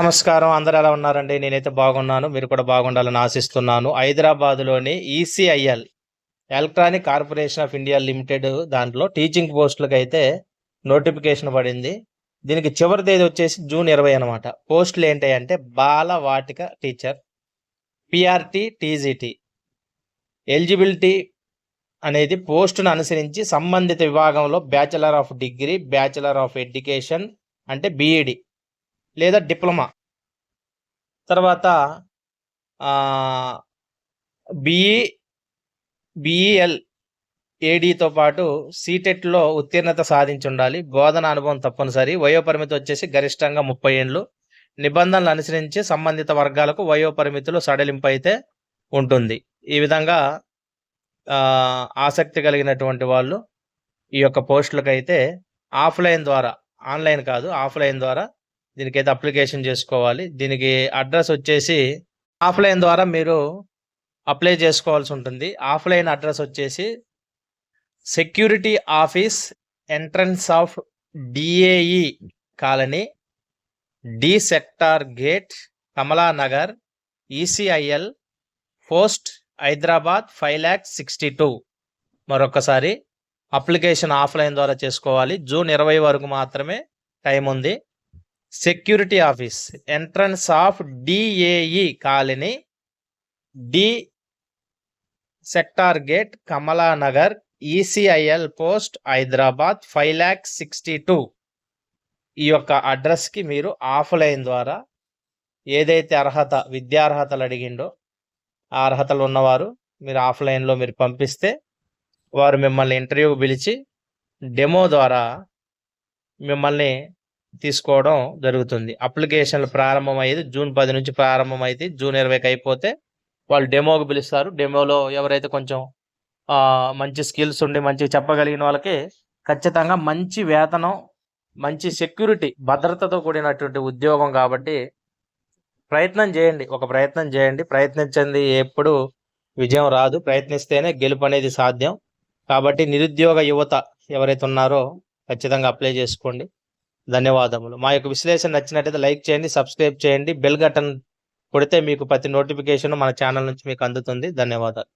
నమస్కారం. అందరూ ఎలా ఉన్నారండి? నేనైతే బాగున్నాను. మీరు కూడా బాగుండాలని ఆశిస్తున్నాను. హైదరాబాద్‌లోని ECIL electronic corporation of India limited దాంట్లో టీచింగ్ పోస్టులకైతే నోటిఫికేషన్ పడింది. దీనికి చివరి తేదీ వచ్చేసి జూన్ 20 అనమాట. పోస్టులు ఏంటంటే Balvatika teacher, PRT, TGT. Eligibility అనేది పోస్టును అనుసరించి సంబంధిత విభాగంలో bachelor of degree, bachelor of education అంటే బీఈడి లేదా డిప్లొమా, తర్వాత బిఈ, బిఈఎల్, ఏడీతో పాటు సీటెట్లో ఉత్తీర్ణత సాధించి ఉండాలి. బోధన అనుభవం తప్పనిసరి. వయోపరిమితి వచ్చేసి గరిష్టంగా 30 ఏండ్లు. నిబంధనలు అనుసరించి సంబంధిత వర్గాలకు వయోపరిమితులు సడలింపు అయితే ఉంటుంది. ఈ విధంగా ఆసక్తి కలిగినటువంటి వాళ్ళు ఈ యొక్క పోస్టులకైతే ఆఫ్లైన్ ద్వారా, ఆన్లైన్ కాదు, ఆఫ్లైన్ ద్వారా దీనికైతే అప్లికేషన్ చేసుకోవాలి. దీనికి అడ్రస్ వచ్చేసి ఆఫ్లైన్ ద్వారా మీరు అప్లై చేసుకోవాల్సి ఉంటుంది. ఆఫ్లైన్ అడ్రస్ వచ్చేసి security office, entrance of DAE colony, D sector gate, Kamalanagar, ECIL post, Hyderabad 5,62,000. మరొకసారి అప్లికేషన్ ఆఫ్లైన్ ద్వారా చేసుకోవాలి. జూన్ 20 వరకు మాత్రమే టైం ఉంది. Security office, entrance of DAE colony, D sector gate, Kamalanagar, ECIL post, Hyderabad 5,62,000. ఈ యొక్క అడ్రస్కి మీరు ఆఫ్లైన్ ద్వారా ఏదైతే విద్యార్హతలు అడిగిండో ఆ అర్హతలు ఉన్నవారు మీరు ఆఫ్లైన్లో మీరు పంపిస్తే వారు మిమ్మల్ని ఇంటర్వ్యూకి పిలిచి డెమో ద్వారా మిమ్మల్ని తీసుకోవడం జరుగుతుంది. అప్లికేషన్లు ప్రారంభమయ్యేది జూన్ 10 నుంచి ప్రారంభమైతే జూన్ 20కి అయిపోతే వాళ్ళు డెమోకి పిలుస్తారు. డెమోలో ఎవరైతే కొంచెం మంచి స్కిల్స్ ఉండి మంచిగా చెప్పగలిగిన వాళ్ళకి ఖచ్చితంగా మంచి వేతనం, మంచి సెక్యూరిటీ, భద్రతతో కూడినటువంటి ఉద్యోగం కాబట్టి ప్రయత్నం చేయండి. ప్రయత్నం చేయండి. ప్రయత్నించండి ఎప్పుడు విజయం రాదు. ప్రయత్నిస్తేనే గెలుపు అనేది సాధ్యం. కాబట్టి నిరుద్యోగ యువత ఎవరైతే ఉన్నారో ఖచ్చితంగా అప్లై చేసుకోండి. ధన్యవాదములు. మా యొక్క విశ్లేషణ నచ్చినట్లయితే లైక్ చేయండి, సబ్స్క్రైబ్ చేయండి, బెల్ బటన్ కొడితే మీకు ప్రతి నోటిఫికేషన్ మన ఛానల్ నుంచి మీకు అందుతుంది. ధన్యవాదాలు.